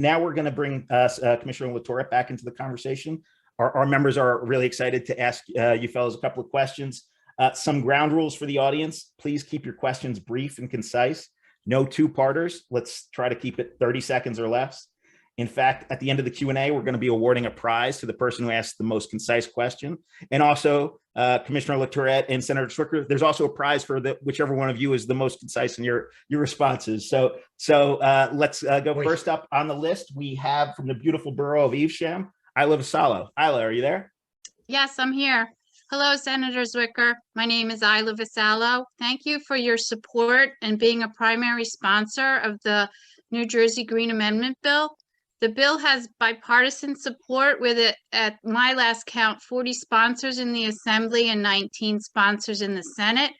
Now we're going to bring Commissioner LaTourette back into the conversation. Our members are really excited to ask you fellows a couple of questions. Some ground rules for the audience. Please keep your questions brief and concise. No two-parters. Let's try to keep it 30 seconds or less. In fact, at the end of the Q&A, we're going to be awarding a prize to the person who asked the most concise question. And also, Commissioner LaTourette and Senator Zwicker, there's also a prize for whichever one of you is the most concise in your responses. So let's go first up on the list. We have from the beautiful borough of Evesham, Isla Vassallo. Isla, are you there? Yes, I'm here. Hello, Senator Zwicker. My name is Isla Vassallo. Thank you for your support and being a primary sponsor of the New Jersey Green Amendment Bill. The bill has bipartisan support with it, at my last count, 40 sponsors in the Assembly and 19 sponsors in the Senate.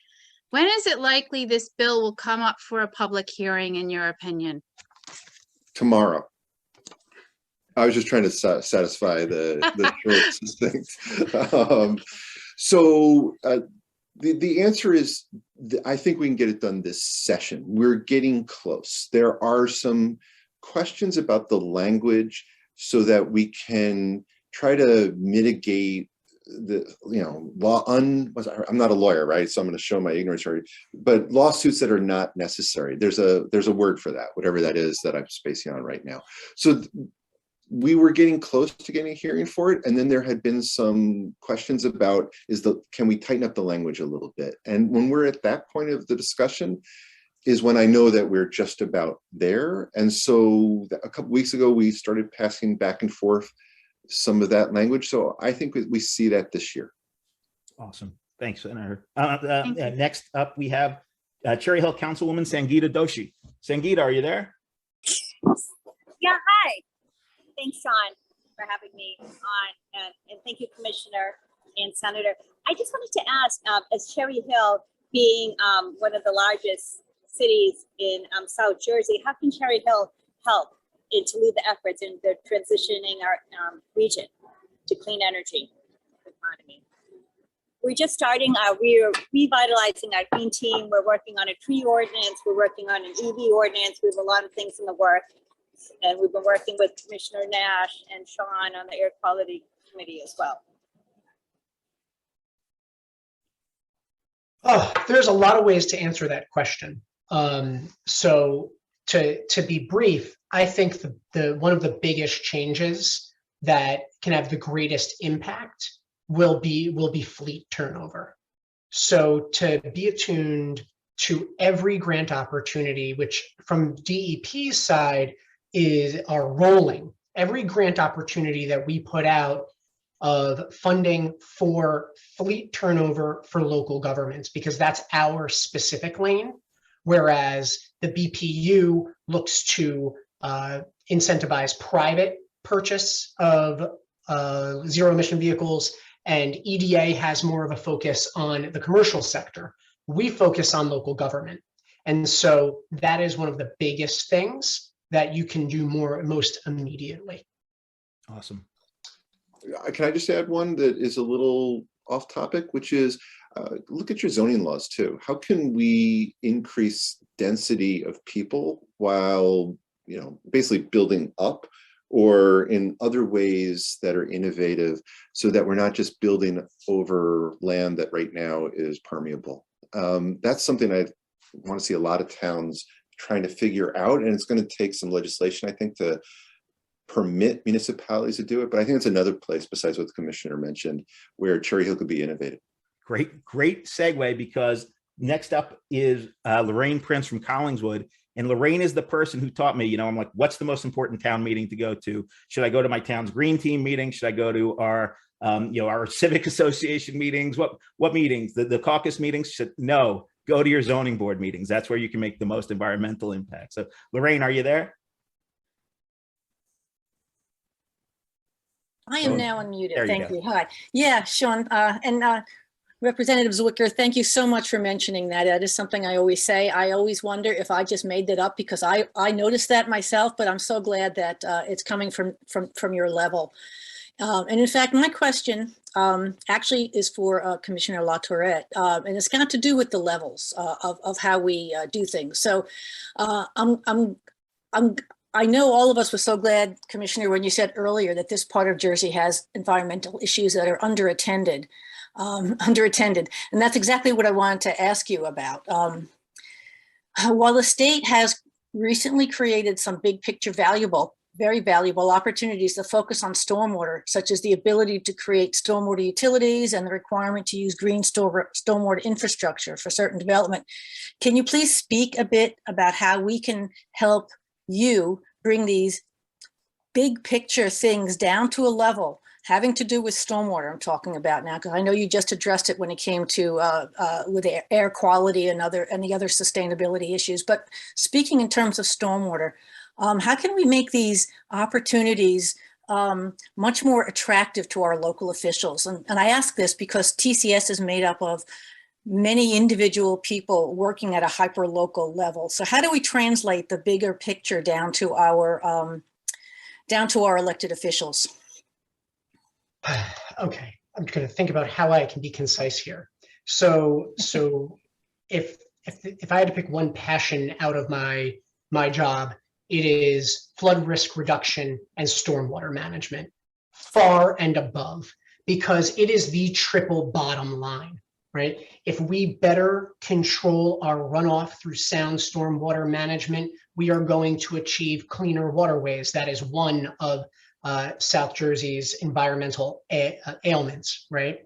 When is it likely this bill will come up for a public hearing, in your opinion? Tomorrow. I was just trying to satisfy the short succinct. The answer is, I think we can get it done this session. We're getting close. There are some questions about the language so that we can try to mitigate the, I'm not a lawyer, right? So I'm going to show my ignorance, but lawsuits that are not necessary. There's a word for that, whatever that is that I'm spacing on right now. So we were getting close to getting a hearing for it. And then there had been some questions about, can we tighten up the language a little bit? And when we're at that point of the discussion is when I know that we're just about there. And so a couple weeks ago, we started passing back and forth some of that language. So I think we see that this year. Awesome. Thanks, Senator. Next up, we have Cherry Hill Councilwoman Sangeeta Doshi. Sangeeta, are you there? Yeah, hi. Thanks, Shawn, for having me on, and thank you, Commissioner and Senator. I just wanted to ask, as Cherry Hill being one of the largest cities in South Jersey, how can Cherry Hill help to lead the efforts in the transitioning our region to clean energy economy? We're just starting, we're revitalizing our green team. We're working on a tree ordinance. We're working on an EV ordinance. We have a lot of things in the works. And we've been working with Commissioner Nash and Shawn on the Air Quality Committee as well. Oh, there's a lot of ways to answer that question. So to be brief, I think the one of the biggest changes that can have the greatest impact will be fleet turnover. So to be attuned to every grant opportunity, which from DEP's side are rolling, every grant opportunity that we put out of funding for fleet turnover for local governments, because that's our specific lane. Whereas the BPU looks to incentivize private purchase of zero emission vehicles, and EDA has more of a focus on the commercial sector. We focus on local government. And so that is one of the biggest things that you can do most immediately. Awesome. Can I just add one that is a little off topic, which is look at your zoning laws too. How can we increase density of people while basically building up, or in other ways that are innovative, so that we're not just building over land that right now is permeable? That's something I want to see a lot of towns trying to figure out, and it's going to take some legislation, I think, to permit municipalities to do it. But I think it's another place besides what the commissioner mentioned where Cherry Hill could be innovative. Great segue, because next up is Lorraine Prince from Collingswood. And Lorraine is the person who taught me, I'm like, what's the most important town meeting to go to? Should I go to my town's green team meeting? Should I go to our civic association meetings? What meetings? The caucus meetings? No, go to your zoning board meetings. That's where you can make the most environmental impact. So Lorraine, are you there? I am now unmuted. Thank you. Hi. Yeah, Shawn and Representative Zwicker, thank you so much for mentioning that. That is something I always say. I always wonder if I just made that up, because I noticed that myself, but I'm so glad that it's coming from your level. And in fact, my question actually is for Commissioner LaTourette, and it's got to do with the levels of how we do things. So I'm I know all of us were so glad, Commissioner, when you said earlier that this part of Jersey has environmental issues that are underattended. And that's exactly what I wanted to ask you about. While the state has recently created some big picture very valuable opportunities to focus on stormwater, such as the ability to create stormwater utilities and the requirement to use green stormwater infrastructure for certain development, can you please speak a bit about how we can help you bring these big picture things down to a level having to do with stormwater I'm talking about now, because I know you just addressed it when it came to with air quality and the other sustainability issues. But speaking in terms of stormwater, how can we make these opportunities much more attractive to our local officials? And I ask this because TCS is made up of many individual people working at a hyper-local level. So how do we translate the bigger picture down to our elected officials? Okay, I'm going to think about how I can be concise here. So if I had to pick one passion out of my job, it is flood risk reduction and stormwater management, far and above, because it is the triple bottom line, right? If we better control our runoff through sound stormwater management, we are going to achieve cleaner waterways. That is one of South Jersey's environmental ailments, right?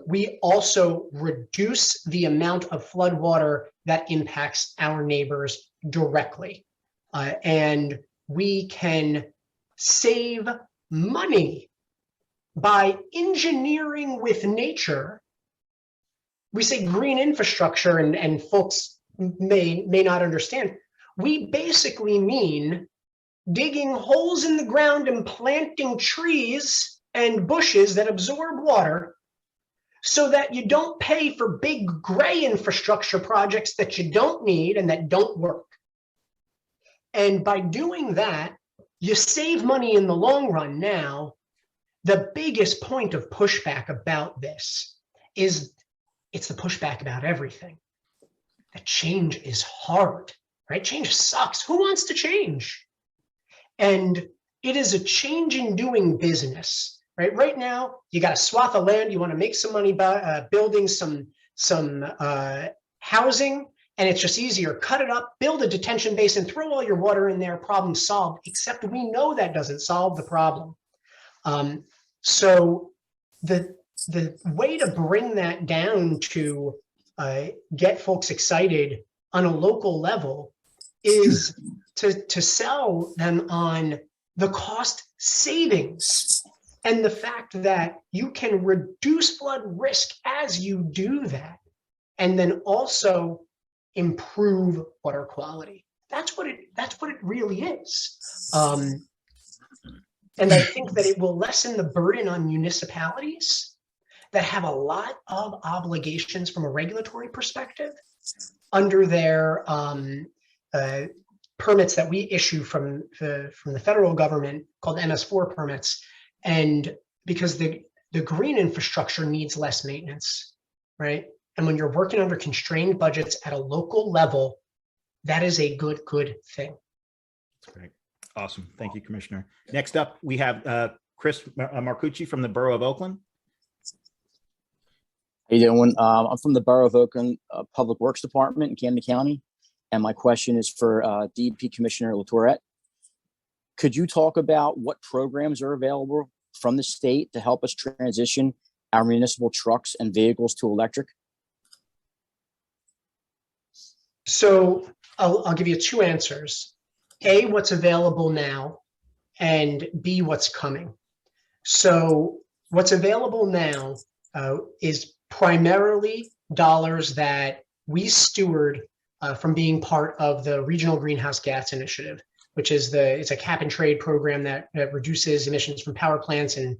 We also reduce the amount of flood water that impacts our neighbors directly. And we can save money by engineering with nature. We say green infrastructure, and folks may not understand. We basically mean digging holes in the ground and planting trees and bushes that absorb water so that you don't pay for big gray infrastructure projects that you don't need and that don't work. And by doing that, you save money in the long run. Now, the biggest point of pushback about this is it's the pushback about everything. That change is hard, right? Change sucks. Who wants to change? And it is a change in doing business, right? Right now, you got a swath of land. You want to make some money by building some housing, and it's just easier. Cut it up, build a detention basin, throw all your water in there, problem solved, except we know that doesn't solve the problem. So the way to bring that down to get folks excited on a local level is to sell them on the cost savings and the fact that you can reduce flood risk as you do that, and then also improve water quality. That's what it really is. And I think that it will lessen the burden on municipalities that have a lot of obligations from a regulatory perspective under their permits that we issue from the federal government called MS4 permits. And because the green infrastructure needs less maintenance, right? And when you're working under constrained budgets at a local level, that is a good thing. That's great. Awesome. Thank you, Commissioner. Next up, we have Chris Marcucci from the Borough of Oakland. How you doing? I'm from the Borough of Oakland Public Works Department in Camden County, and my question is for DEP Commissioner LaTourette. Could you talk about what programs are available from the state to help us transition our municipal trucks and vehicles to electric? So I'll give you two answers. A, what's available now, and B, what's coming. So what's available now is primarily dollars that we steward from being part of the Regional Greenhouse Gas Initiative, which is it's a cap and trade program that reduces emissions from power plants and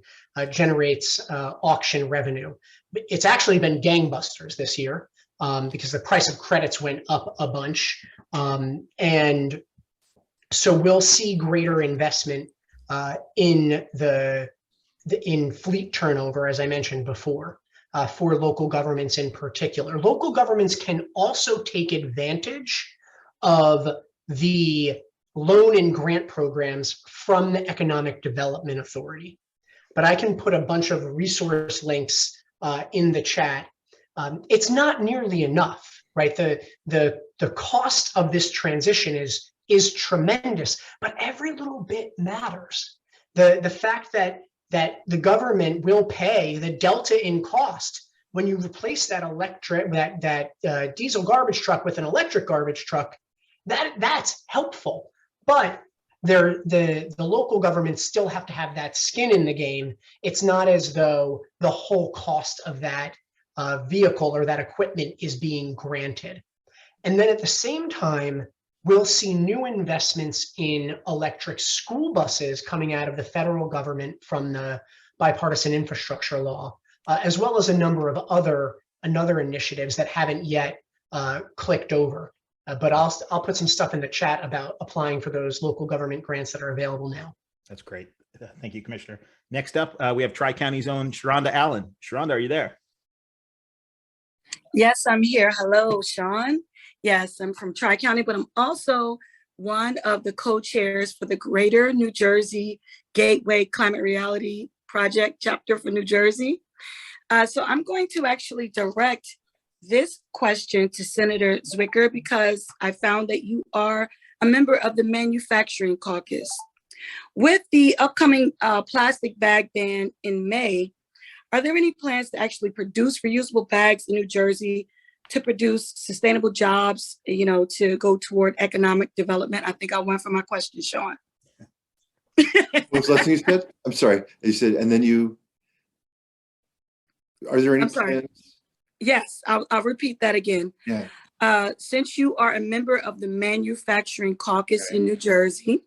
generates auction revenue. It's actually been gangbusters this year because the price of credits went up a bunch. And so we'll see greater investment in fleet turnover, as I mentioned before, for local governments in particular. Local governments can also take advantage of the loan and grant programs from the Economic Development Authority. But I can put a bunch of resource links in the chat. It's not nearly enough, right? The cost of this transition is tremendous, but every little bit matters. The fact that the government will pay the delta in cost when you replace that diesel garbage truck with an electric garbage truck, that's helpful. But the local governments still have to have that skin in the game. It's not as though the whole cost of that vehicle or that equipment is being granted. And then at the same time, we'll see new investments in electric school buses coming out of the federal government from the bipartisan infrastructure law, as well as a number of other initiatives that haven't yet clicked over. But I'll put some stuff in the chat about applying for those local government grants that are available now. That's great. Thank you, Commissioner. Next up, we have Tri-County's own Sharonda Allen. Sharonda, are you there? Yes, I'm here. Hello, Shawn. Yes, I'm from Tri-County, but I'm also one of the co-chairs for the Greater New Jersey Gateway Climate Reality Project chapter for New Jersey. So I'm going to actually direct this question to Senator Zwicker because I found that you are a member of the Manufacturing Caucus. With the upcoming plastic bag ban in May, are there any plans to actually produce reusable bags in New Jersey to produce sustainable jobs, to go toward economic development? I think I went for my question, Shawn. What was the last thing you said? I'm sorry. You said, and then are there any plans? Yes, I'll repeat that again. Yeah. Since you are a member of the Manufacturing Caucus in New Jersey,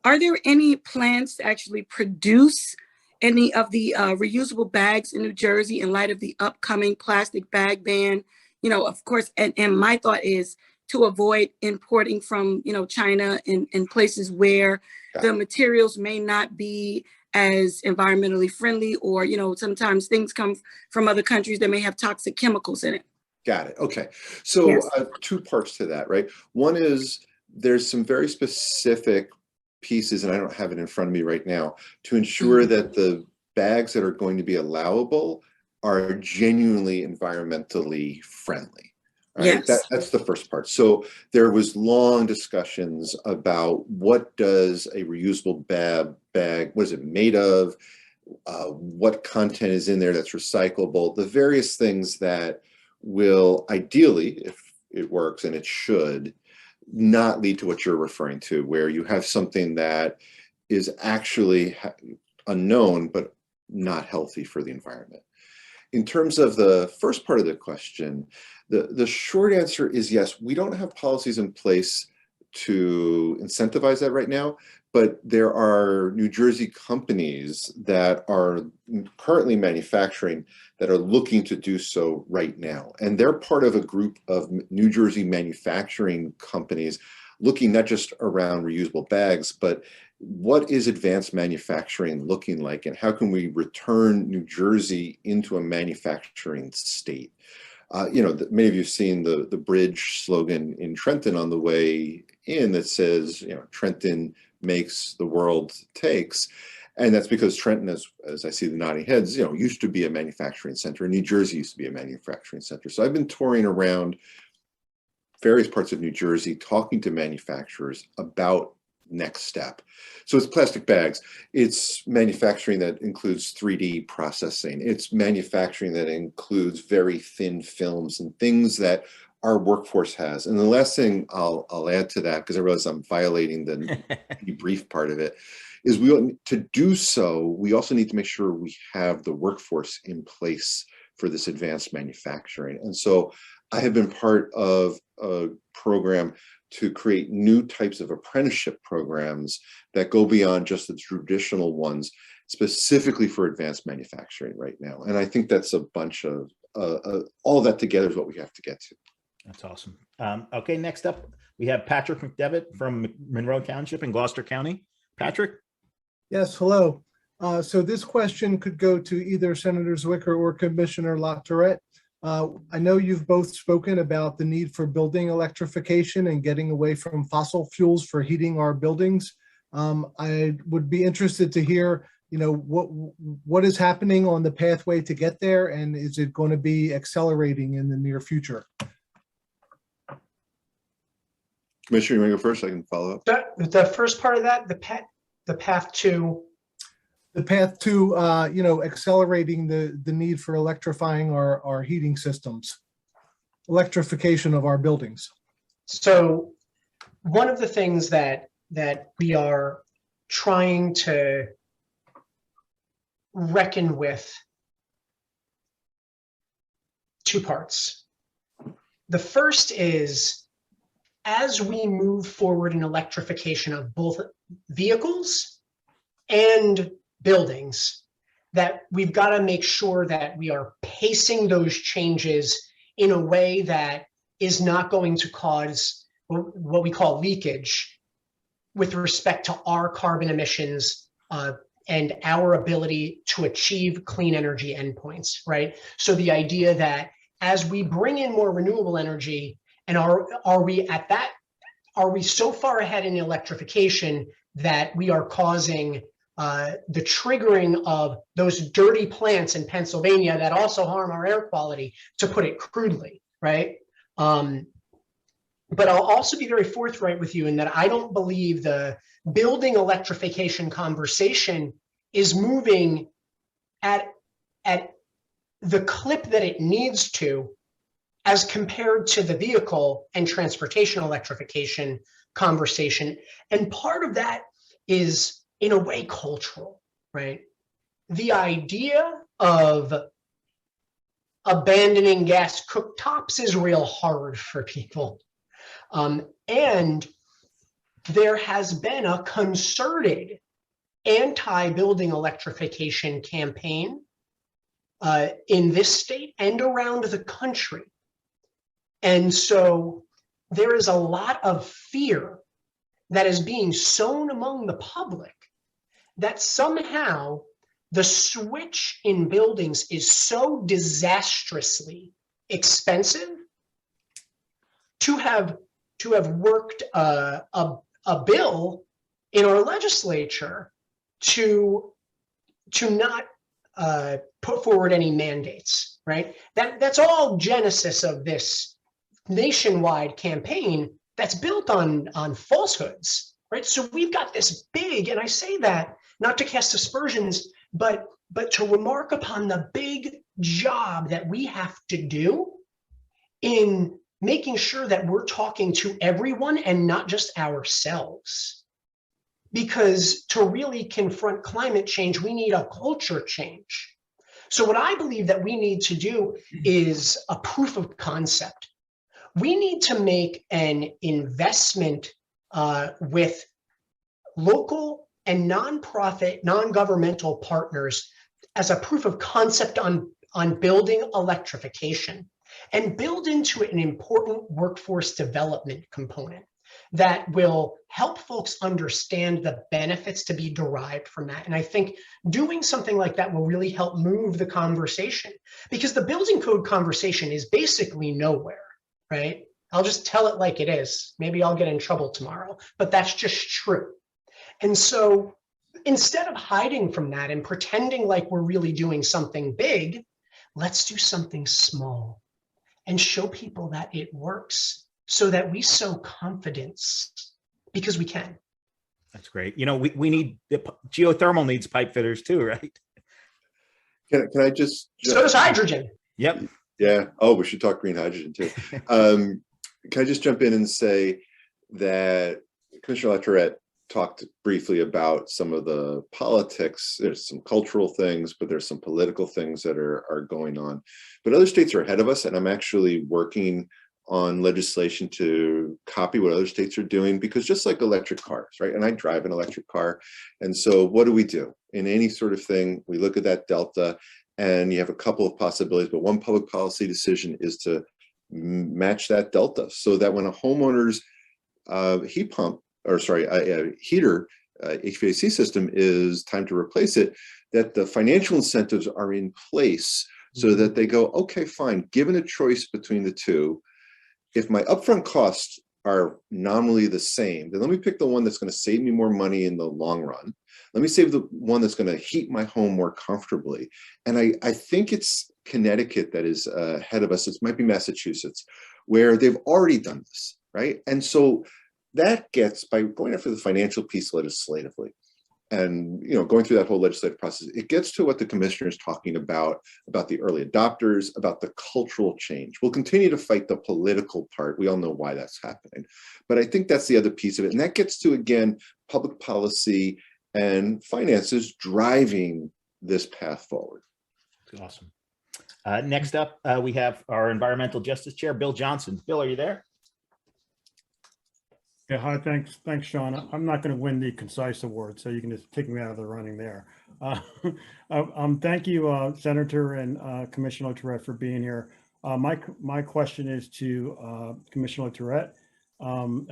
are there any plans to actually produce any of the reusable bags in New Jersey in light of the upcoming plastic bag ban? Of course, and my thought is to avoid importing from, China and places where the materials may not be as environmentally friendly, or, sometimes things come from other countries that may have toxic chemicals in it. Got it. Okay. So Yes. Two parts to that, right? One is there's some very specific pieces, and I don't have it in front of me right now, to ensure that the bags that are going to be allowable are genuinely environmentally friendly. Right? Yes. That's the first part. So there was long discussions about what does a reusable bag, what is it made of? What content is in there that's recyclable? The various things that will ideally, if it works, and it should, not lead to what you're referring to, where you have something that is actually unknown, but not healthy for the environment. In terms of the first part of the question, the short answer is yes, we don't have policies in place to incentivize that right now, but there are New Jersey companies that are currently manufacturing that are looking to do so right now. And they're part of a group of New Jersey manufacturing companies looking not just around reusable bags, but what is advanced manufacturing looking like, and how can we return New Jersey into a manufacturing state? Many of you have seen the bridge slogan in Trenton on the way in that says, Trenton makes, the world takes. And that's because Trenton, as I see the nodding heads, used to be a manufacturing center. New Jersey used to be a manufacturing center. So I've been touring around various parts of New Jersey, talking to manufacturers about next step. So it's plastic bags. It's manufacturing that includes 3D processing. It's manufacturing that includes very thin films and things that our workforce has. And the last thing I'll add to that, because I realize I'm violating the debrief part of it, is to do so, we also need to make sure we have the workforce in place for this advanced manufacturing. And so I have been part of a program to create new types of apprenticeship programs that go beyond just the traditional ones, specifically for advanced manufacturing right now. And I think that's a bunch of, all that together is what we have to get to. That's awesome. Okay, next up, we have Patrick McDevitt from Monroe Township in Gloucester County. Patrick? Yes, hello. So this question could go to either Senator Zwicker or Commissioner LaTourette. I know you've both spoken about the need for building electrification and getting away from fossil fuels for heating our buildings. I would be interested to hear, what is happening on the pathway to get there, and is it going to be accelerating in the near future? Commissioner, you want to go first? I can follow up. The first part of that, the path to. The path to, accelerating the need for electrifying our heating systems, electrification of our buildings. So one of the things that we are trying to reckon with, two parts. The first is, as we move forward in electrification of both vehicles and buildings, that we've got to make sure that we are pacing those changes in a way that is not going to cause what we call leakage with respect to our carbon emissions and our ability to achieve clean energy endpoints, right? So the idea that as we bring in more renewable energy, and are we so far ahead in electrification that we are causing the triggering of those dirty plants in Pennsylvania that also harm our air quality, to put it crudely, right? But I'll also be very forthright with you in that I don't believe the building electrification conversation is moving at the clip that it needs to, as compared to the vehicle and transportation electrification conversation. And part of that is, in a way, cultural, right? The idea of abandoning gas cooktops is real hard for people. And there has been a concerted anti-building electrification campaign in this state and around the country. And so there is a lot of fear that is being sown among the public that somehow the switch in buildings is so disastrously expensive to have worked a bill in our legislature to not put forward any mandates, right? That's all genesis of this nationwide campaign that's built on falsehoods, right? So we've got this big, and I say that not to cast aspersions, but to remark upon the big job that we have to do in making sure that we're talking to everyone and not just ourselves. Because to really confront climate change, we need a culture change. So what I believe that we need to do is a proof of concept. We need to make an investment with local and nonprofit, non-governmental partners as a proof of concept on building electrification, and build into it an important workforce development component that will help folks understand the benefits to be derived from that. And I think doing something like that will really help move the conversation, because the building code conversation is basically nowhere, right? I'll just tell it like it is. Maybe I'll get in trouble tomorrow, but that's just true. And so instead of hiding from that and pretending like we're really doing something big, let's do something small and show people that it works so that we sow confidence, because we can. That's great. You know, we need, geothermal needs pipe fitters too, right? Can I just? So does hydrogen. Yep. Yeah. Oh, we should talk green hydrogen too. Can I just jump in and say that Commissioner LaTourette talked briefly about some of the politics. There's some cultural things, but there's some political things that are going on. But other states are ahead of us, and I'm actually working on legislation to copy what other states are doing, because just like electric cars, right? And I drive an electric car. And so what do? In any sort of thing, we look at that delta, and you have a couple of possibilities, but one public policy decision is to match that delta, so that when a homeowner's heater HVAC system is time to replace it, that the financial incentives are in place so that they go, okay, fine, given a choice between the two, if my upfront costs are nominally the same, then let me pick the one that's going to save me more money in the long run. Let me save the one that's going to heat my home more comfortably. And I think it's Connecticut that is ahead of us. It might be Massachusetts, where they've already done this, right? And so that gets, by going after the financial piece legislatively, and going through that whole legislative process, it gets to what the commissioner is talking about the early adopters, about the cultural change. We'll continue to fight the political part. We all know why that's happening. But I think that's the other piece of it. And that gets to, again, public policy and finances driving this path forward. Awesome. Next up, we have our Environmental Justice Chair, Bill Johnson. Bill, are you there? Yeah, hi, thanks, Shawn. I'm not going to win the concise award, so you can just take me out of the running there. Thank you, Senator and Commissioner LaTourette, for being here. My question is to Commissioner LaTourette.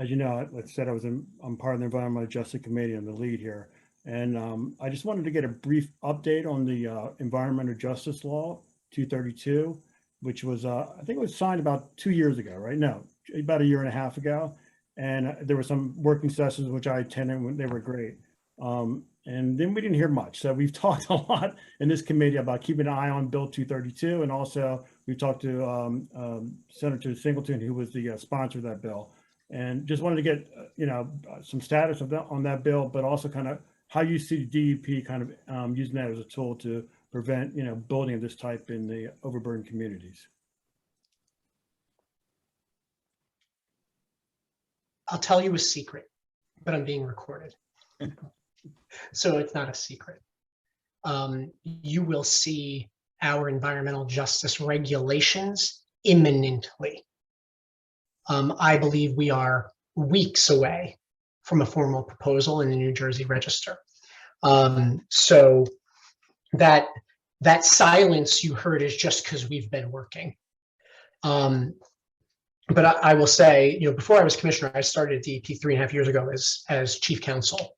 As you know, like I said, I'm part of the Environmental Justice Committee. I'm the lead here, and I just wanted to get a brief update on the Environmental Justice Law 232, which was I think it was signed about 2 years ago, right? No, about a year and a half ago. And there were some working sessions which I attended. They were great. And then we didn't hear much. So we've talked a lot in this committee about keeping an eye on Bill 232. And also we talked to Senator Singleton, who was the sponsor of that bill. And just wanted to get, some status of that on that bill, but also kind of how you see DEP kind of using that as a tool to prevent, building of this type in the overburdened communities. I'll tell you a secret, but I'm being recorded. So it's not a secret. You will see our environmental justice regulations imminently. I believe we are weeks away from a formal proposal in the New Jersey Register. So that silence you heard is just because we've been working. But I will say, before I was commissioner, I started at DEP 3.5 years ago as chief counsel.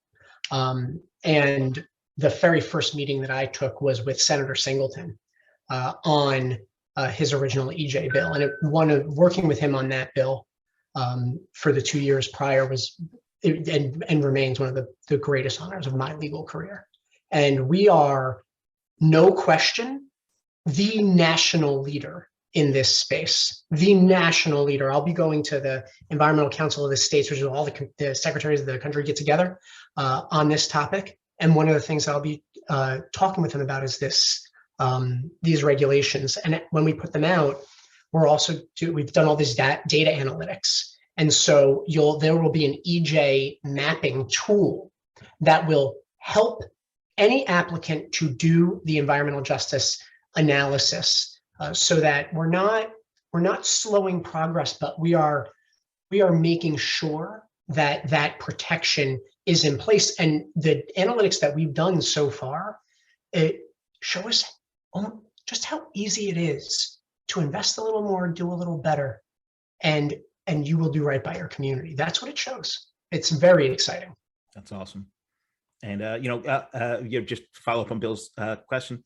And the very first meeting that I took was with Senator Singleton on his original EJ bill. And working with him on that bill for the 2 years prior and remains one of the greatest honors of my legal career. And we are, no question, the national leader in this space, the national leader. I'll be going to the Environmental Council of the States, which is all the secretaries of the country get together on this topic. And one of the things I'll be talking with them about is these regulations. And when we put them out, we've done all this data analytics. And so there will be an EJ mapping tool that will help any applicant to do the environmental justice analysis. So that we're not slowing progress, but we are making sure that protection is in place. And the analytics that we've done so far, it show us just how easy it is to invest a little more, do a little better, and you will do right by your community. That's what it shows. It's very exciting. That's awesome. And just to follow up on Bill's question,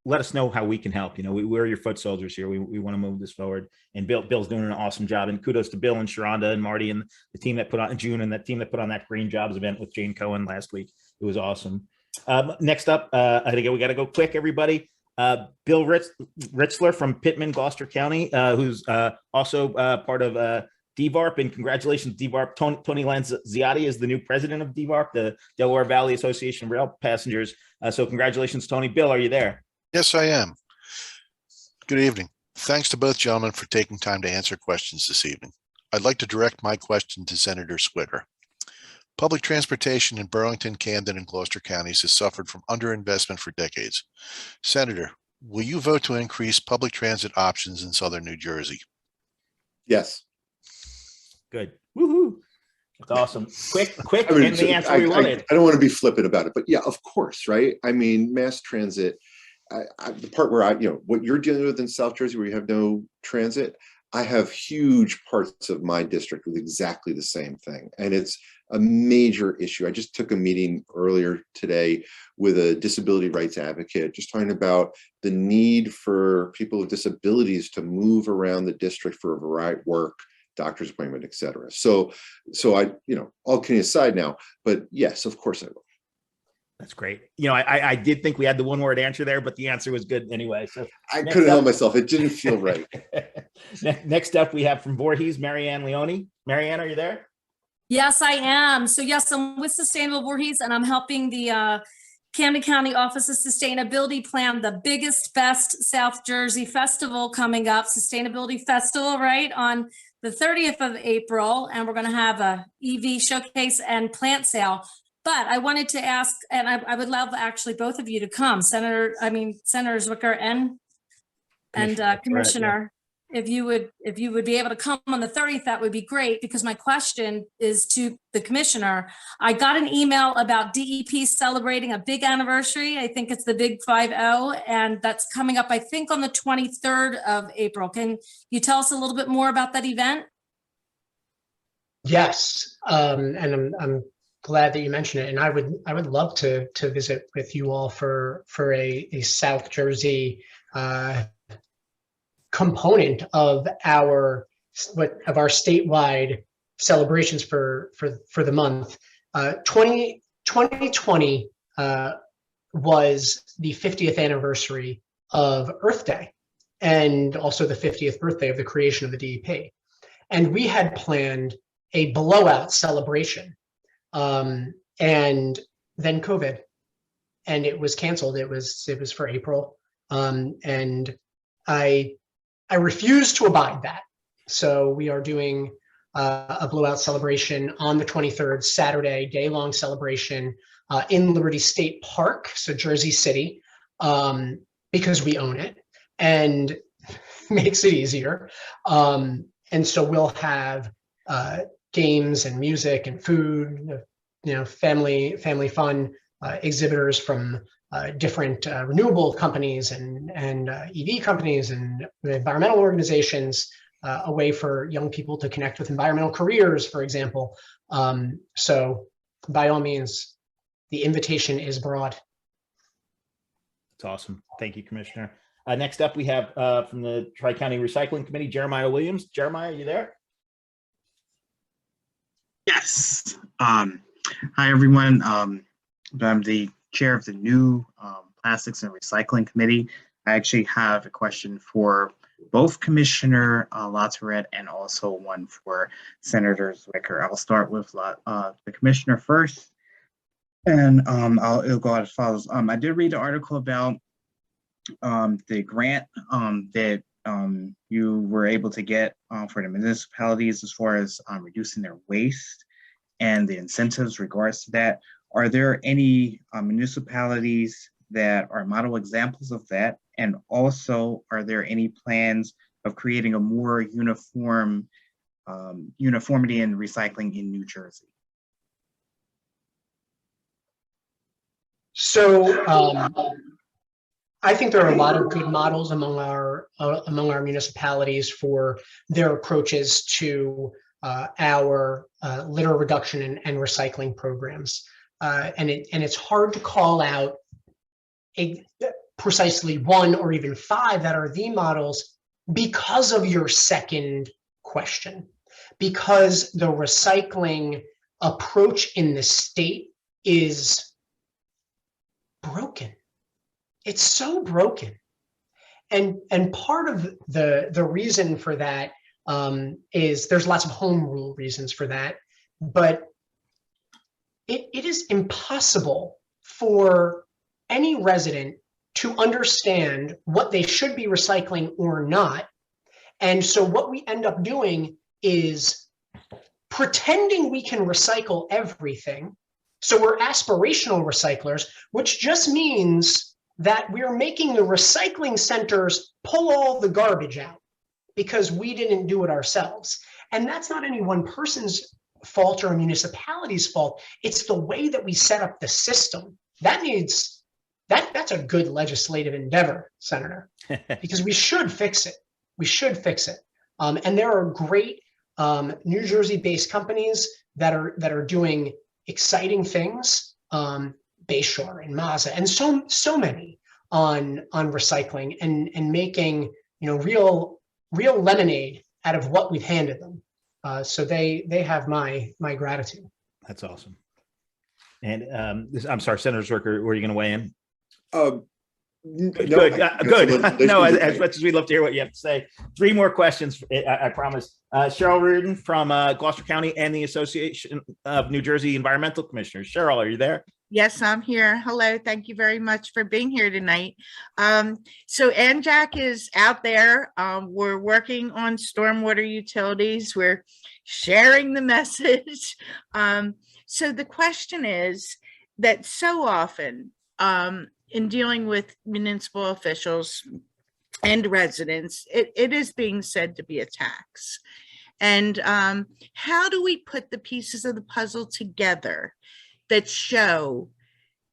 let us know how we can help. We're your foot soldiers here. We want to move this forward. And Bill's doing an awesome job. And kudos to Bill and Sharonda and Marty and the team that put on June and that team that put on that Green Jobs event with Jane Cohen last week. It was awesome. Next up, we got to go quick, everybody. Bill Ritzler from Pittman, Gloucester County, who's also part of DVARP, and congratulations, DVARP. Tony Lanziotti is the new president of DVARP, the Delaware Valley Association of Rail Passengers. So congratulations, Tony. Bill, are you there? Yes, I am. Good evening. Thanks to both gentlemen for taking time to answer questions this evening. I'd like to direct my question to Senator Zwicker. Public transportation in Burlington, Camden, and Gloucester counties has suffered from underinvestment for decades. Senator, will you vote to increase public transit options in southern New Jersey? Yes. Good. Woohoo. That's awesome. Quick, and the answer we wanted. I don't want to be flippant about it, but yeah, of course, right? I mean, mass transit, the part where what you're dealing with in South Jersey, where you have no transit, I have huge parts of my district with exactly the same thing. And it's a major issue. I just took a meeting earlier today with a disability rights advocate, just talking about the need for people with disabilities to move around the district for a variety of work, doctor's appointment, et cetera. So I, all kidding aside now, but yes, of course I will. That's great. I did think we had the one-word answer there, but the answer was good anyway. So I couldn't help myself. It didn't feel right. Next up, we have from Voorhees, Marianne Leone. Marianne, are you there? Yes, I am. So yes, I'm with Sustainable Voorhees, and I'm helping the Camden County Office of Sustainability plan the biggest, best South Jersey festival coming up, Sustainability Festival, right, on the 30th of April. And we're going to have a EV showcase and plant sale. But I wanted to ask, and I would love actually both of you to come, Senator Zwicker and Commissioner, if you would be able to come on the 30th, that would be great, because my question is to the Commissioner. I got an email about DEP celebrating a big anniversary. I think it's the Big 5-0, and that's coming up, I think, on the 23rd of April. Can you tell us a little bit more about that event? Yes, and I'm glad that you mentioned it, and I would love to visit with you all for a South Jersey component of our statewide celebrations for the month. 2020 was the 50th anniversary of Earth Day, and also the 50th birthday of the creation of the DEP, and we had planned a blowout celebration. And then COVID, and it was canceled. It was for April. And I refuse to abide that. So we are doing a blowout celebration on the 23rd, Saturday, day-long celebration in Liberty State Park, so Jersey City, because we own it and makes it easier. And so we'll have games and music and food, family fun, exhibitors from different renewable companies and EV companies and environmental organizations, a way for young people to connect with environmental careers, for example. So by all means, the invitation is broad. That's awesome. Thank you, Commissioner. Next up, we have from the Tri-County Recycling Committee, Jeremiah Williams. Jeremiah, are you there? Yes. Hi, everyone. I'm the chair of the new Plastics and Recycling Committee. I actually have a question for both Commissioner LaTourette and also one for Senator Zwicker. I'll start with the Commissioner first, and it'll go as follows. I did read the article about the grant that you were able to get for the municipalities as far as reducing their waste and the incentives regards to that. Are there any municipalities that are model examples of that? And also, are there any plans of creating a more uniformity in recycling in New Jersey? So I think there are a lot of good models among our municipalities for their approaches to our litter reduction and recycling programs, and it's hard to call out precisely one or even five that are the models because of your second question, because the recycling approach in the state is broken. It's so broken. And part of the reason for that is there's lots of home rule reasons for that, but it is impossible for any resident to understand what they should be recycling or not. And so what we end up doing is pretending we can recycle everything. So we're aspirational recyclers, which just means that we're making the recycling centers pull all the garbage out because we didn't do it ourselves. And that's not any one person's fault or a municipality's fault. It's the way that we set up the system. That's a good legislative endeavor, Senator, because we should fix it. We should fix it. And there are great New Jersey-based companies that are doing exciting things, Bayshore and Mazda, and so many on recycling and making real lemonade out of what we've handed them. So they have my gratitude. That's awesome. And I'm sorry, Senator Zwicker, were you going to weigh in? Good. No, as much as we'd love to hear what you have to say. 3 more questions, I promise. Cheryl Reardon from Gloucester County and the Association of New Jersey Environmental Commissioners. Cheryl, are you there? Yes, I'm here. Hello. Thank you very much for being here tonight. So NJAC is out there. We're working on stormwater utilities. We're sharing the message. So the question is that so often in dealing with municipal officials and residents, it is being said to be a tax. And how do we put the pieces of the puzzle together that show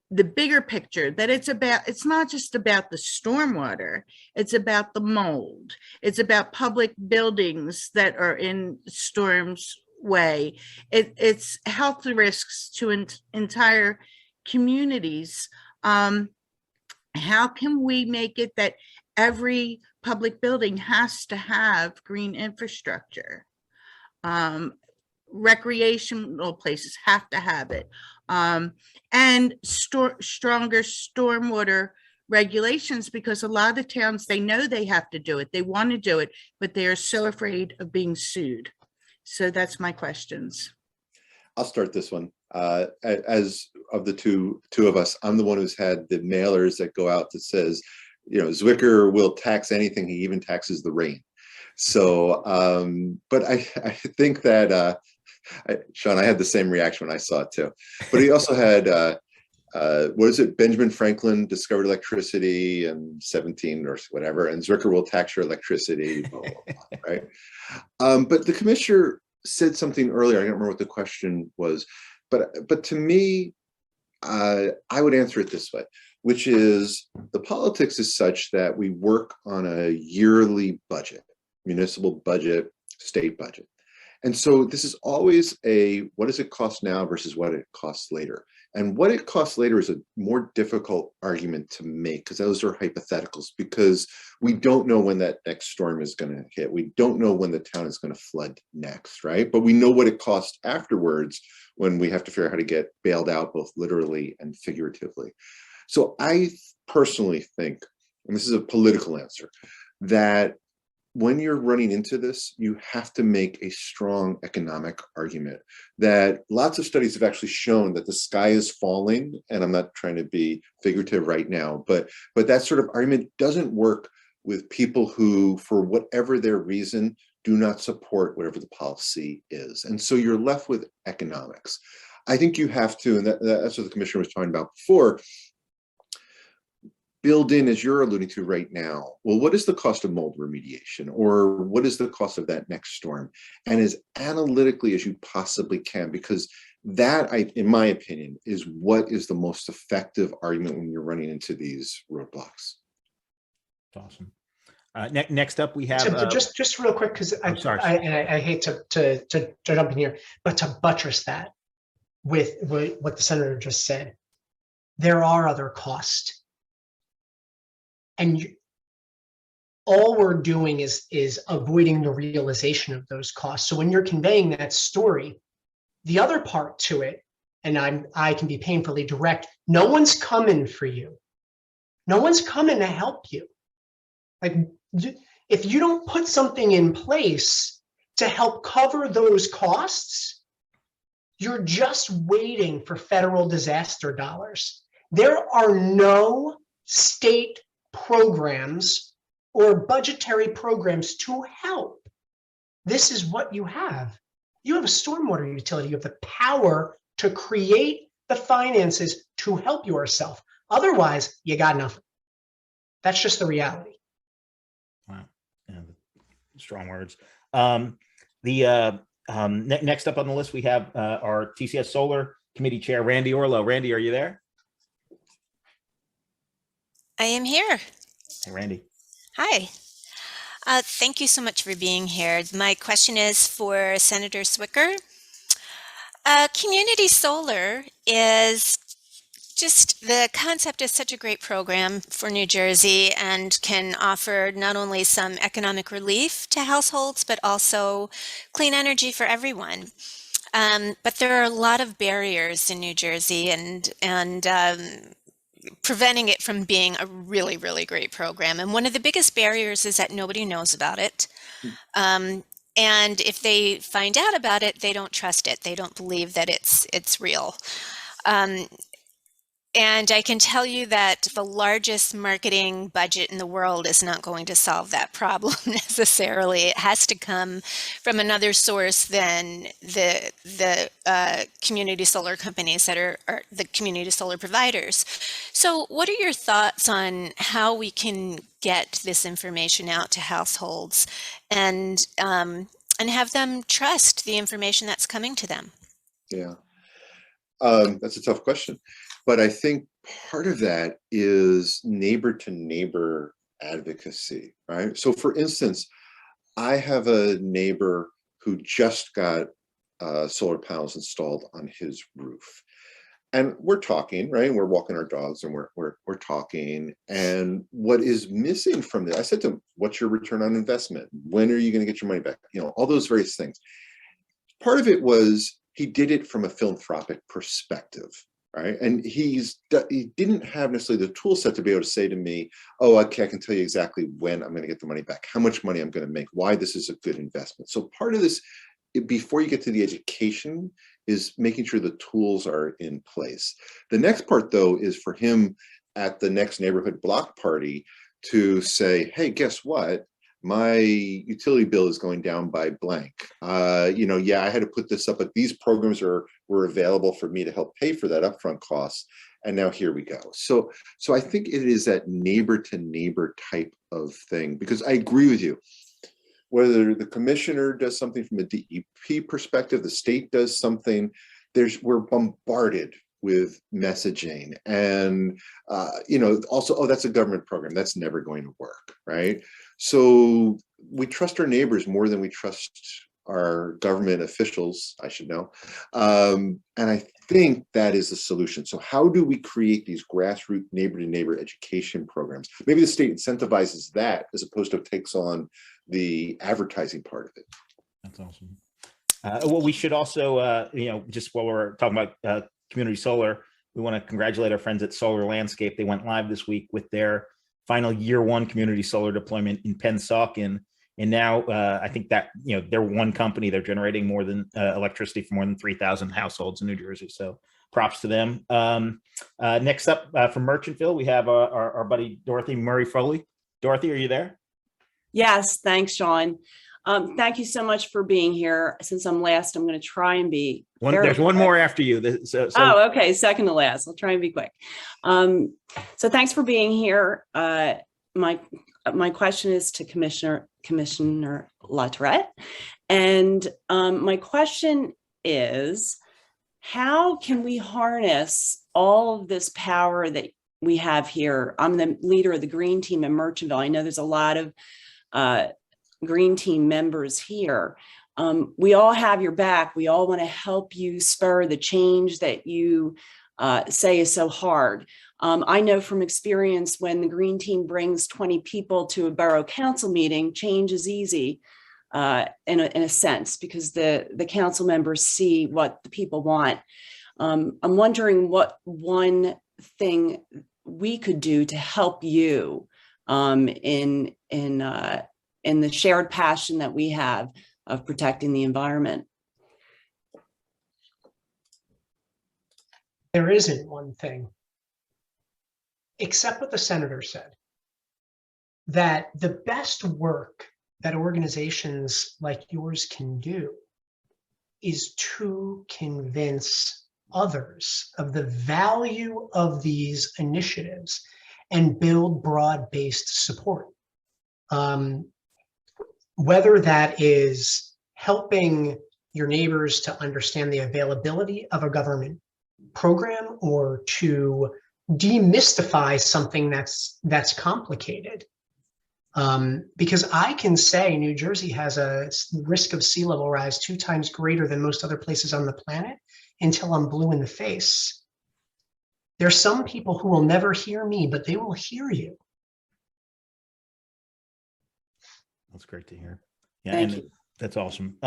the bigger picture, that it's not just about the stormwater, it's about the mold, it's about public buildings that are in storm's way, it's health risks to entire communities. How can we make it that every public building has to have green infrastructure? Recreational places have to have it. And stronger stormwater regulations, because a lot of the towns, they know they have to do it. They want to do it, but they are so afraid of being sued. So that's my questions. I'll start this one. As of the two of us, I'm the one who's had the mailers that go out that says, Zwicker will tax anything. He even taxes the rain. So, but I think that, Shawn, I had the same reaction when I saw it too. But he also had, what is it? Benjamin Franklin discovered electricity in 17 or whatever, and Zwicker will tax your electricity, blah, blah, blah, right? But the commissioner said something earlier. I don't remember what the question was, but to me, I would answer it this way, which is the politics is such that we work on a yearly budget, municipal budget, state budget. And so this is always what does it cost now versus what it costs later? And what it costs later is a more difficult argument to make, because those are hypotheticals, because we don't know when that next storm is going to hit. We don't know when the town is going to flood next, right? But we know what it costs afterwards when we have to figure out how to get bailed out, both literally and figuratively. So I personally think, and this is a political answer, that when you're running into this, you have to make a strong economic argument. That lots of studies have actually shown that the sky is falling, and I'm not trying to be figurative right now, but that sort of argument doesn't work with people who, for whatever their reason, do not support whatever the policy is. And so you're left with economics. I think you have to, and that's what the commissioner was talking about before, build in, as you're alluding to right now, well, what is the cost of mold remediation, or what is the cost of that next storm? And as analytically as you possibly can, because that, in my opinion, is what is the most effective argument when you're running into these roadblocks. Awesome. Next up, we have just real quick, because I'm sorry. I hate to jump in here, but to buttress that with what the senator just said, there are other costs. And all we're doing is avoiding the realization of those costs. So when you're conveying that story, the other part to it, and I can be painfully direct, no one's coming for you. No one's coming to help you. Like, if you don't put something in place to help cover those costs, you're just waiting for federal disaster dollars. There are no state programs or budgetary programs to help. This is what you have. You have a stormwater utility. You have the power to create the finances to help yourself. Otherwise, you got nothing. That's just the reality. Wow. Yeah, strong words. Next up on the list, we have our TCS Solar Committee Chair, Randy Orlow. Randy, are you there? I am here. Hey, Randy. Hi. Thank you so much for being here. My question is for Senator Zwicker. Community solar is just, the concept is such a great program for New Jersey and can offer not only some economic relief to households, but also clean energy for everyone. But there are a lot of barriers in New Jersey and preventing it from being a really, really great program. And one of the biggest barriers is that nobody knows about it. And if they find out about it, they don't trust it. They don't believe that it's real. And I can tell you that the largest marketing budget in the world is not going to solve that problem necessarily. It has to come from another source than the community solar companies that are the community solar providers. So what are your thoughts on how we can get this information out to households and have them trust the information that's coming to them? Yeah, that's a tough question. But I think part of that is neighbor to neighbor advocacy, right? So for instance, I have a neighbor who just got solar panels installed on his roof. And we're talking, right? We're walking our dogs and we're talking. And what is missing from that, I said to him, what's your return on investment? When are you going to get your money back? You know, all those various things. Part of it was he did it from a philanthropic perspective. Right. And he didn't have necessarily the tool set to be able to say to me, oh, okay, I can tell you exactly when I'm going to get the money back, how much money I'm going to make, why this is a good investment. So part of this, before you get to the education, is making sure the tools are in place. The next part, though, is for him at the next neighborhood block party to say, hey, guess what? My utility bill is going down by blank. You know, yeah, I had to put this up, but these programs were available for me to help pay for that upfront cost. And now here we go. So I think it is that neighbor to neighbor type of thing, because I agree with you. Whether the commissioner does something from a DEP perspective, the state does something, we're bombarded with messaging and, you know, also, oh, that's a government program. That's never going to work, right? So we trust our neighbors more than we trust our government officials, I should know. And I think that is the solution. So how do we create these grassroots neighbor-to-neighbor education programs? Maybe the state incentivizes that as opposed to takes on the advertising part of it. That's awesome. Well, we should also, you know, just while we're talking about community solar, we want to congratulate our friends at Solar Landscape. They went live this week with their final year one community solar deployment in Pennsauken. And now I think that, you know, they're one company, they're generating more than electricity for more than 3,000 households in New Jersey. So props to them. Next up from Merchantville, we have our buddy, Dorothy Murray Foley. Dorothy, are you there? Yes, thanks, Shawn. Thank you so much for being here. Since I'm last, I'm going to try and be. There's one more after you. Oh, okay. Second to last. I'll try and be quick. So thanks for being here. My question is to Commissioner LaTourette. And my question is, how can we harness all of this power that we have here? I'm the leader of the Green Team in Merchantville. I know there's a lot of Green Team members here. We all have your back. We all want to help you spur the change that you say is so hard. I know from experience, when the Green Team brings 20 people to a borough council meeting, change is easy in a sense, because the council members see what the people want. I'm wondering what one thing we could do to help you in the shared passion that we have of protecting the environment. There isn't one thing, except what the senator said, that the best work that organizations like yours can do is to convince others of the value of these initiatives and build broad-based support. Whether that is helping your neighbors to understand the availability of a government program, or to demystify something that's complicated. Because I can say New Jersey has a risk of sea level rise 2 times greater than most other places on the planet until I'm blue in the face. There's some people who will never hear me, but they will hear you. That's great to hear. Yeah, Thank and you. that's awesome.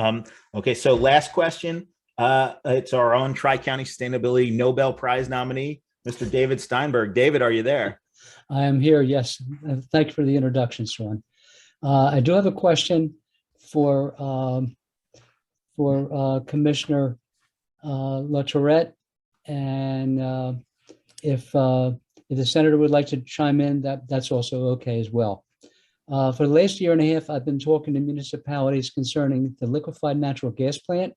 Okay, so last question. It's our own Tri-County Sustainability Nobel Prize nominee, Mr. David Steinberg. David, are you there? I am here, yes. Thank you for the introduction, Shawn. I do have a question for Commissioner LaTourette, and if the senator would like to chime in, that's also okay as well. For the last year and a half, I've been talking to municipalities concerning the liquefied natural gas plant.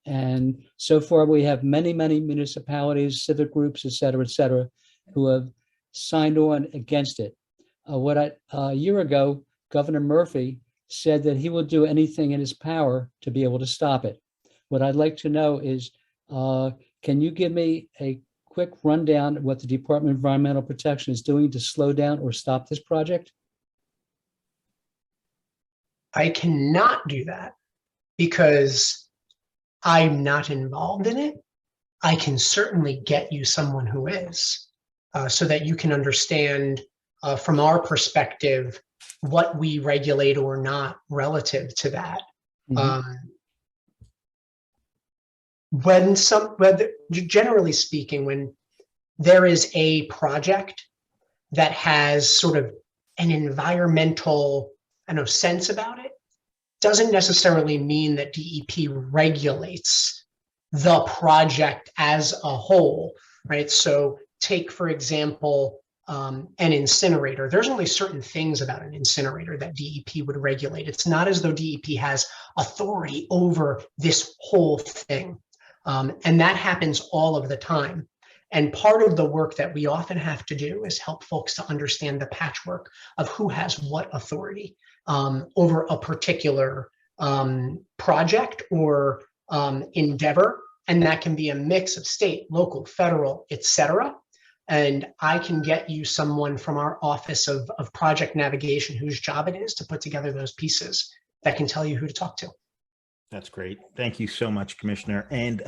And so far, we have many, many municipalities, civic groups, et cetera, who have signed on against it. A year ago, Governor Murphy said that he will do anything in his power to be able to stop it. What I'd like to know is, can you give me a quick rundown of what the Department of Environmental Protection is doing to slow down or stop this project? I cannot do that because I'm not involved in it. I can certainly get you someone who is, so that you can understand from our perspective what we regulate or not relative to that. Generally speaking, when there is a project that has sort of an environmental sense about it, doesn't necessarily mean that DEP regulates the project as a whole, right? So take, for example, an incinerator. There's only certain things about an incinerator that DEP would regulate. It's not as though DEP has authority over this whole thing. And that happens all of the time. And part of the work that we often have to do is help folks to understand the patchwork of who has what authority over a particular project or endeavor. And that can be a mix of state, local, federal, et cetera. And I can get you someone from our Office of Project Navigation whose job it is to put together those pieces that can tell you who to talk to. That's great. Thank you so much, Commissioner. And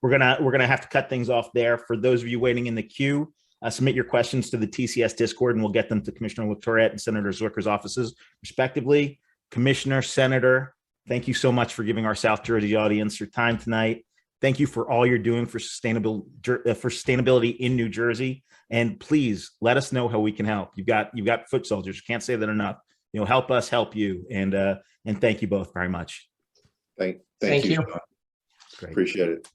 we're gonna have to cut things off there. For those of you waiting in the queue, submit your questions to the TCS Discord, and we'll get them to Commissioner LaTourette and Senator Zwicker's offices, respectively. Commissioner, Senator, thank you so much for giving our South Jersey audience your time tonight. Thank you for all you're doing for sustainability in New Jersey. And please let us know how we can help. You've got foot soldiers. Can't say that enough. Help us help you. And thank you both very much. Thank you. Great. Appreciate it.